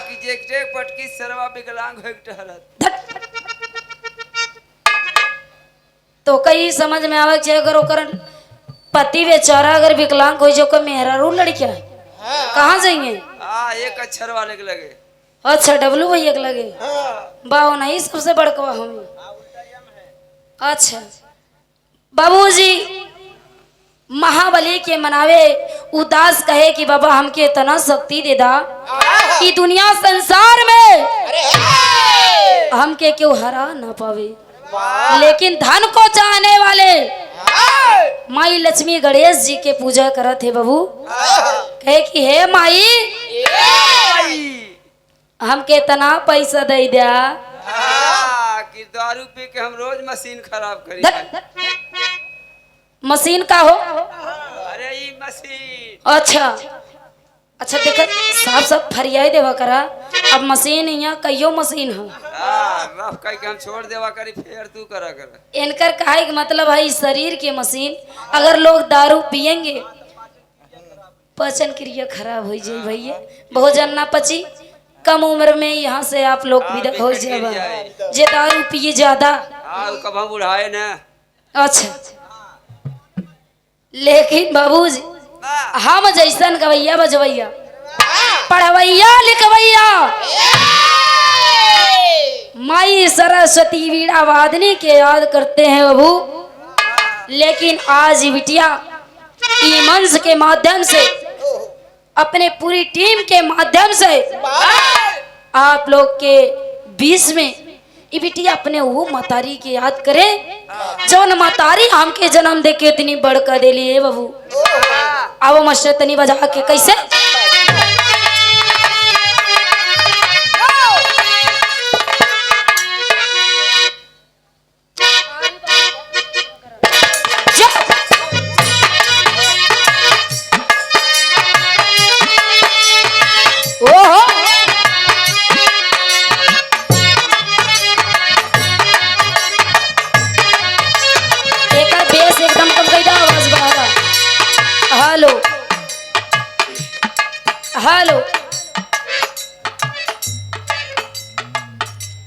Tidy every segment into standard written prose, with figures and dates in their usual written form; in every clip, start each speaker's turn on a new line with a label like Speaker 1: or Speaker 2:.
Speaker 1: कि जे पटकी सरवा विकलांग हो ठहरत
Speaker 2: तो कई समझ में आवे छे अगर ओकर पति बेचारा अगर विकलांग हो जो को मेहरारू लड़किया कहाँ जाएंगे।
Speaker 1: हाँ एक अक्षर वाले के लगे।
Speaker 2: अच्छा डब्लू भैया के लगे बाहो नहीं सबसे बड़कवा हम। अच्छा बाबूजी महाबली के मनावे उदास कहे कि बाबा हमके इतना शक्ति दे दा कि दुनिया संसार में हमके क्यों हरा ना पावे। लेकिन धन को चाहने वाले माई लक्ष्मी गणेश जी के पूजा करत है बाबू। कहे कि हे माई हमके इतना पैसा दे दिया
Speaker 1: कि दारू पी के हम रोज मशीन खराब करी।
Speaker 2: मशीन का हो
Speaker 1: अरे ये मशीन
Speaker 2: अच्छा अच्छा देख साफ साफ फरियाई देवा करा। अब मशीन यहाँ कईयो मशीन हो
Speaker 1: रफ कह के हम छोड़ देवा करी फिर तू करा कर।
Speaker 2: इनकर काहे के मतलब है शरीर के मशीन। अगर लोग दारू पियेंगे पाचन क्रिया खराब हो जाए भैया भोजन ना पची कम उम्र में यहाँ से आप लोग विदा हो जाए जे दारू पिए ज्यादा।
Speaker 1: कब हम बुढ़ाए ना।
Speaker 2: अच्छा लेकिन बाबूजी हम जैसन गवैया बजवैया पढ़वैया लिखवैया माई सरस्वती वीणा वादनी के याद करते हैं बाबू। लेकिन आज बिटिया ई मंच के माध्यम से अपने पूरी टीम के माध्यम से आप लोग के बीच में ये बिटिया अपने वो मतारी के याद करे जो न मतारी हमके जन्म दे के इतनी बड़का दे लिए बाबू। अब मास्टर तनी बजा के कैसे ओहो बेस एकदम कम कर आवाज बढ़ा। हेलो हेलो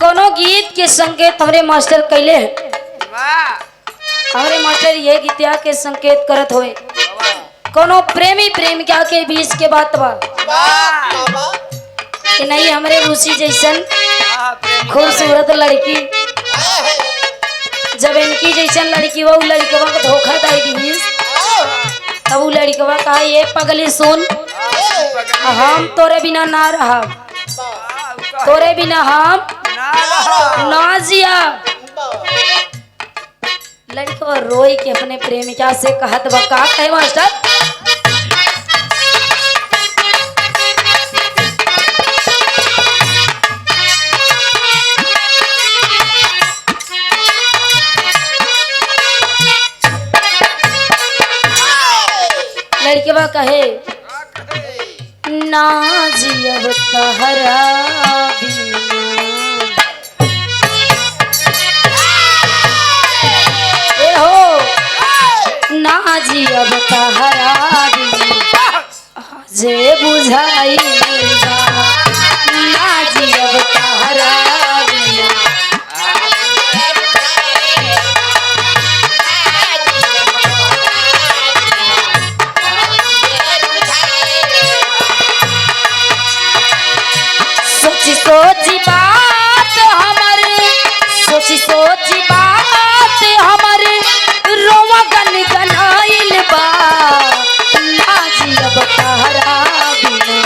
Speaker 2: कोनो गीत के संकेत हमारे मास्टर कैले है। हमारे मास्टर ये गीतिया के संकेत करत हुए कोनो प्रेमी प्रेमिका के बीच के बात बा कि नहीं हमारे रूसी जैसन खूबसूरत लड़की जब इनकी जैसन लड़की वो लड़कवा को धोखा दे दी तब वो लड़कवा कहा ये पगली सुन हम तोरे बिना ना रहा तोरे बिना हम ना जिया। लड़कवा रोई के अपने प्रेमिका से कहत बा का कहे मास्टर लड़कवा कहे ना जियब तहरा ना जियब तहरा जे बुझाई ना जियब तहरा सोची बात हमर सोची सोची बात हमर रोवा गन गनाइल बा ना जियब तहरा बिना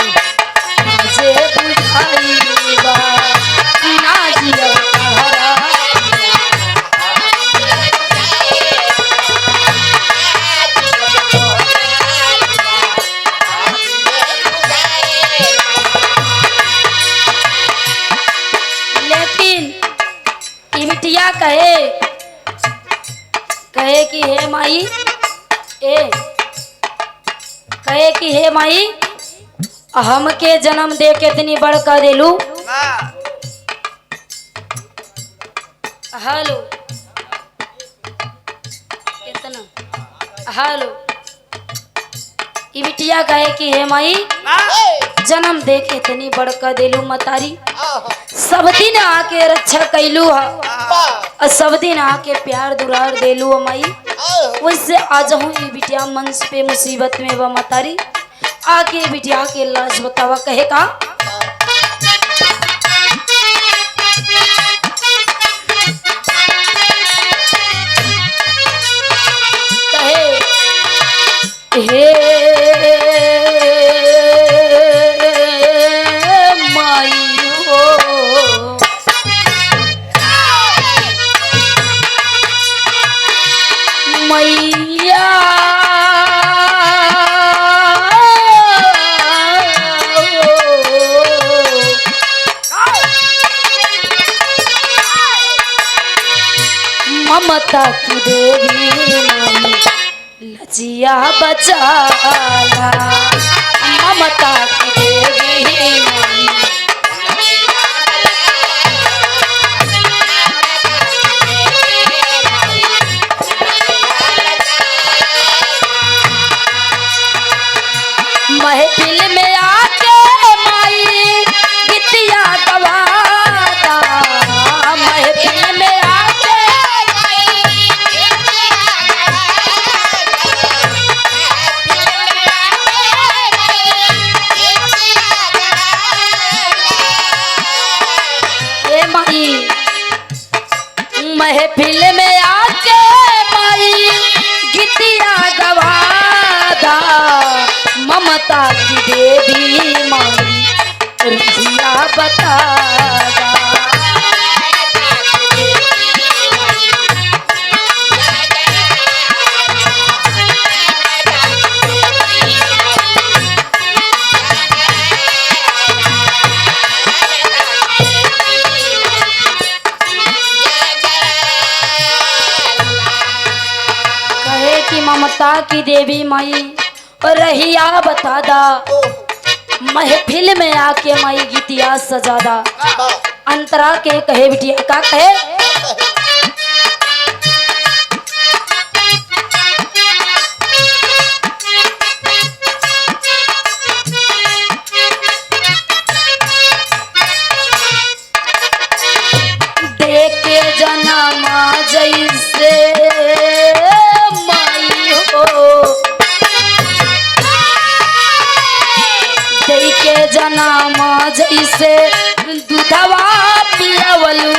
Speaker 2: जे बुझाइल बा ना जियब तहरा बिटिया कहे कहे कि हे माई कहे कि हे माई हमके जन्म दे के इतनी बड़का देलू। हेलो कितना हेलो ई बिटिया कहे कि हे माई जन्म दे के इतनी बड़का देलू मतारी, सब दिन आके रक्षा कैलू है और सब दिन आके प्यार दुरार देलू है माई। वैसे आज हूँ ई बिटिया मंच पे मुसीबत में व मतारी आके बिटिया के लाज बतावा कहे का हे माई हो मैया ममता की देवी माई लजिया बचाला, ममता की देवी माई महफिल में आके माई गीतिया गवाता, महफिल में आके महफिल में आके माई गीतिया गवादा, ममता की देवी माई रुझिया बतादा। ममता की देवी माई और रहिया बतादा, महफिल में आके माई गीतिया सजादा। अंतरा के कहे बिटिया का कहे देख के जन्मा जैसे के जन्मा जैसे दूधवा पियावलू,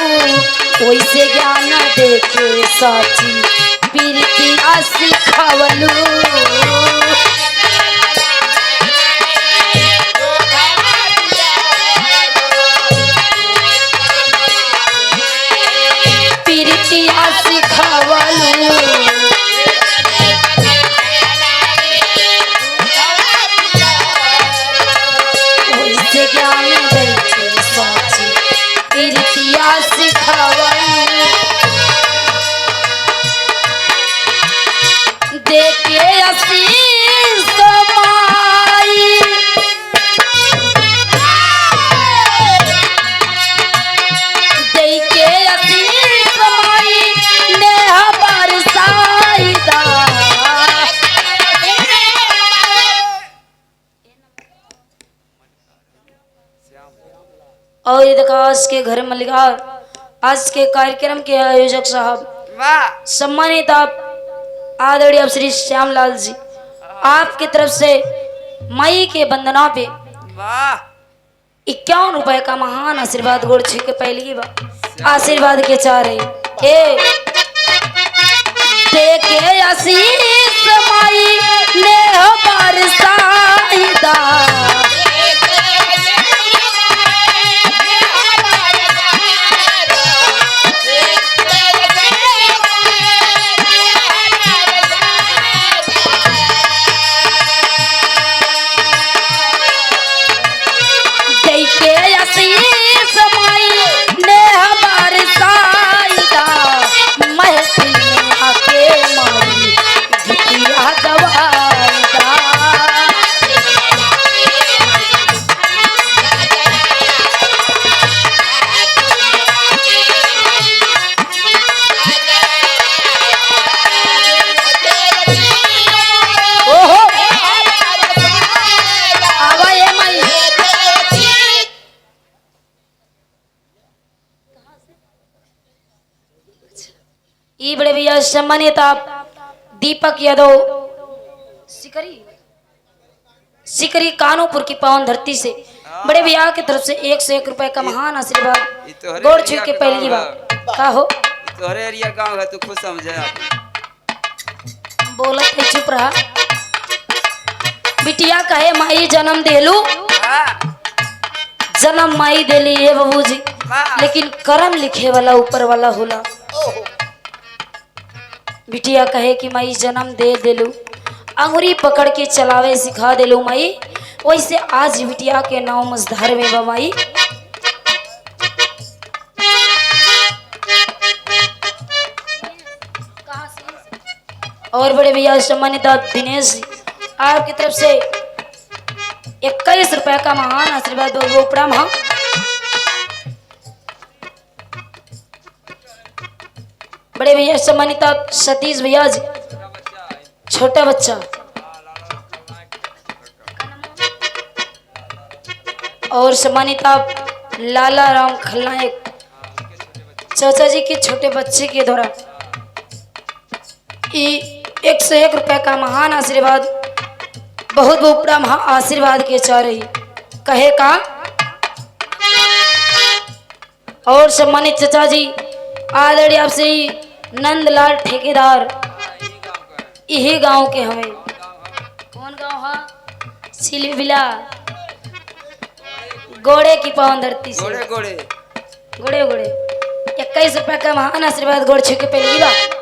Speaker 2: वैसे ज्ञान देखे साची प्रीतिया सिखावलू। प्रीतिया सिखावलू ज्ञान देखे साची प्रीतिया सिखावलू। देखे आशीष माई देखे आशीष माई नेहा बरसाईदा, और ये देखा आज के घर मलिकार आज के कार्यक्रम के आयोजक साहब सम्मानित आप आदरणीय श्री श्यामलाल जी, आपकी तरफ से माई के वंदना पे 51 रुपए का महान आशीर्वाद गोड़ छू के पहली बार आशीर्वाद के चाह रहे ए देखे आशीष माई ने बरसाईदा, महफिल में आके मारी गीतिया गवाईदा। ई बड़े भैया सम्मानित आप दीपक यादव सिकरी सिकरी कानोपुर की पावन धरती से बड़े भैया की तरफ से 101 रुपए का महान आशीर्वाद
Speaker 1: ये तोहरे
Speaker 2: गोड़
Speaker 1: एरिया
Speaker 2: छू के
Speaker 1: का
Speaker 2: पहली
Speaker 1: गाँव
Speaker 2: बार का हो
Speaker 1: तोहरे एरिया गांव है तू खुद समझे
Speaker 2: बोलत है चुप रहा बिटिया कहे माई जन्म देलू जन्म माई देली है बाबूजी लेकिन कर्म लिखे वाला ऊपर वाला होला बिटिया कहे कि माई जन्म दे देलू अंगुरी पकड़ के चलावे सिखा देलू माई वैसे आज बिटिया के नाव मझधार में बा माई और बड़े भैया सम्मानित दिनेश जी आपकी तरफ से 21 रुपए का महान आशीर्वाद वो प्रणाम हाँ बड़े भैया सम्मानित सतीश भैया जी छोटा बच्चा और सम्मानित आप लाला राम खलनायक चाचा जी के छोटे बच्चे के द्वारा 101 रुपए का महान आशीर्वाद बहुत बहुत बड़ा महा आशीर्वाद के चाह रही कहे का और सम्मानित चाचा जी आदरणीय आपसे नंदलाल ठेकेदार यही गांव के हमें कौन गांव है सिलविला गोड़े की पावन धरती से
Speaker 1: गोड़े गोड़े
Speaker 2: गोड़े गोड़े 21 रुपए का महान आशीर्वाद गोड़ छू के पहली बार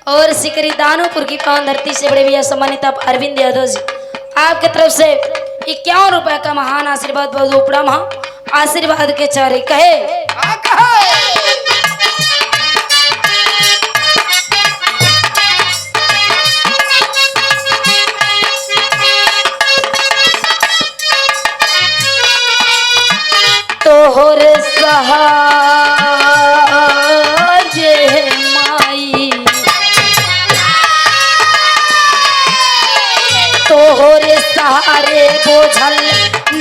Speaker 2: और सिकरी दानोपुर की पावन धरती से बड़े भैया सम्मानित आप अरविंद यादव जी आपके तरफ से 51 रुपए का महान आशीर्वाद उपड़ा महा आशीर्वाद के चारे कहे तोहर सहारे माई तोहरे सहारे बोझल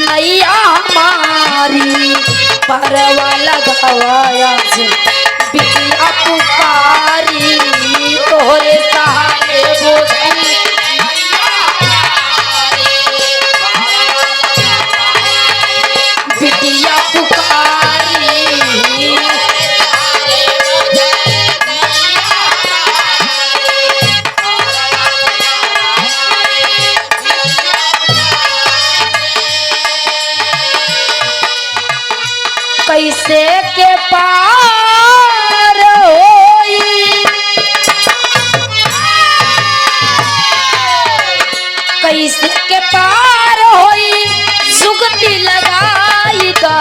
Speaker 2: नैया हमारी परवा लगाया से बिटिया पुकारी तोहरे सहारे बोझल बिटिया पुकारी कैसे के पार होई कैसे के पार होई जुगती लगाई दा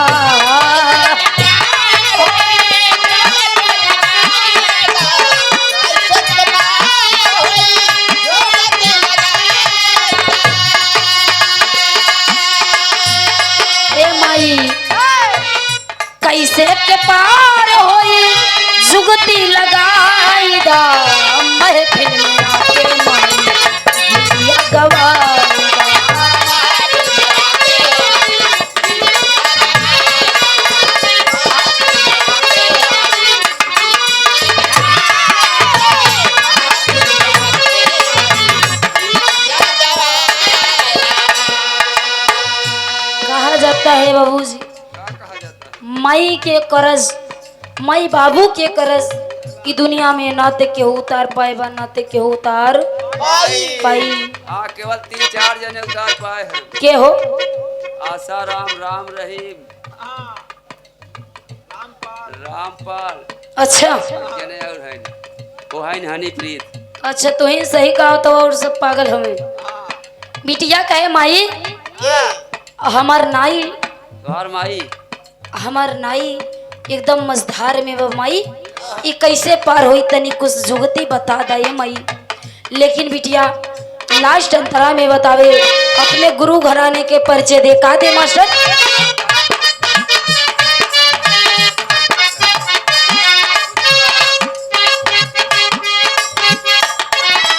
Speaker 2: ए माई कैसे के पार होई जुगती लगाई दा महफिल में आके माई बिटिया गवाई कहा जाता है बाबूजी माई के करज माई बाबू के करज की दुनिया में नाते के उतार पाए बा नाते के उतार पाई
Speaker 1: हाँ केवल 3-4 जने उतार पाए हैं
Speaker 2: के हो
Speaker 1: आशा राम राम रहीम रामपाल
Speaker 2: अच्छा
Speaker 1: जने और हैं वो हैं हनीप्रीत
Speaker 2: अच्छा तो ही सही कहा तो और सब पागल हमें बिटिया कहे माई हमार नाई
Speaker 1: तोहर माई
Speaker 2: हमार नाई एकदम मझधार में वो माई ये कैसे पार हुई तनी कुछ जुगती बता दे माई लेकिन बिटिया लास्ट अंतरा में बतावे अपने गुरु घराने के परिचय दे का दे मास्टर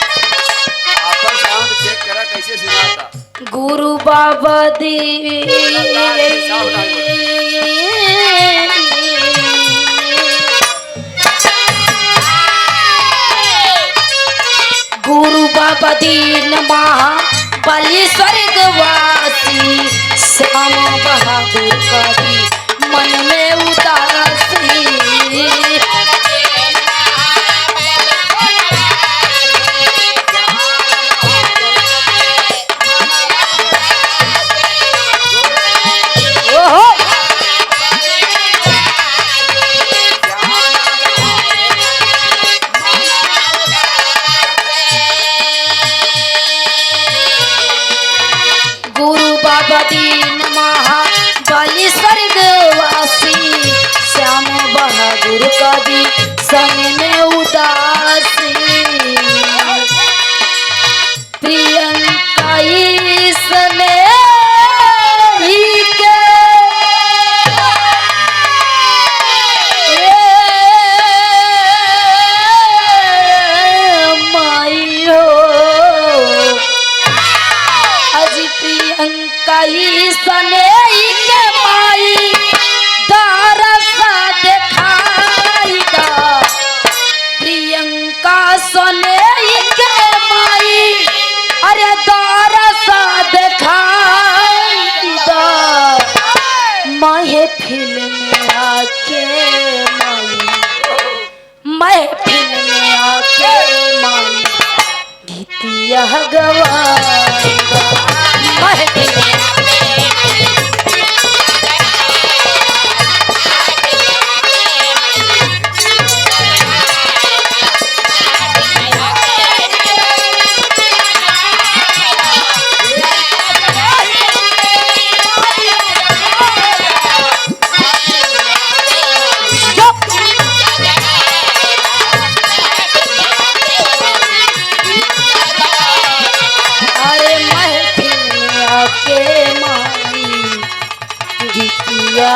Speaker 1: आपन साउंड चेक करा कैसे सुनाता
Speaker 2: बाबा दी गुरु बाबा दीन महा बलि स्वर्गवासी श्याम बहादुर कवि मन में उदासी गुरु बाबा दीन महा बलि स्वर्गवासी श्याम बहादुर कवि संग में उदासी प्रियंका इसने ही के माई हो अजी प्रियंका इसने ही के माई दरसा दिखाई दा प्रियंका सने ही के माई अरे दरसा दिखाई दा महफिल में आके महफिल में आके माई गीतिया गवाई महफिल में के माई गीतिया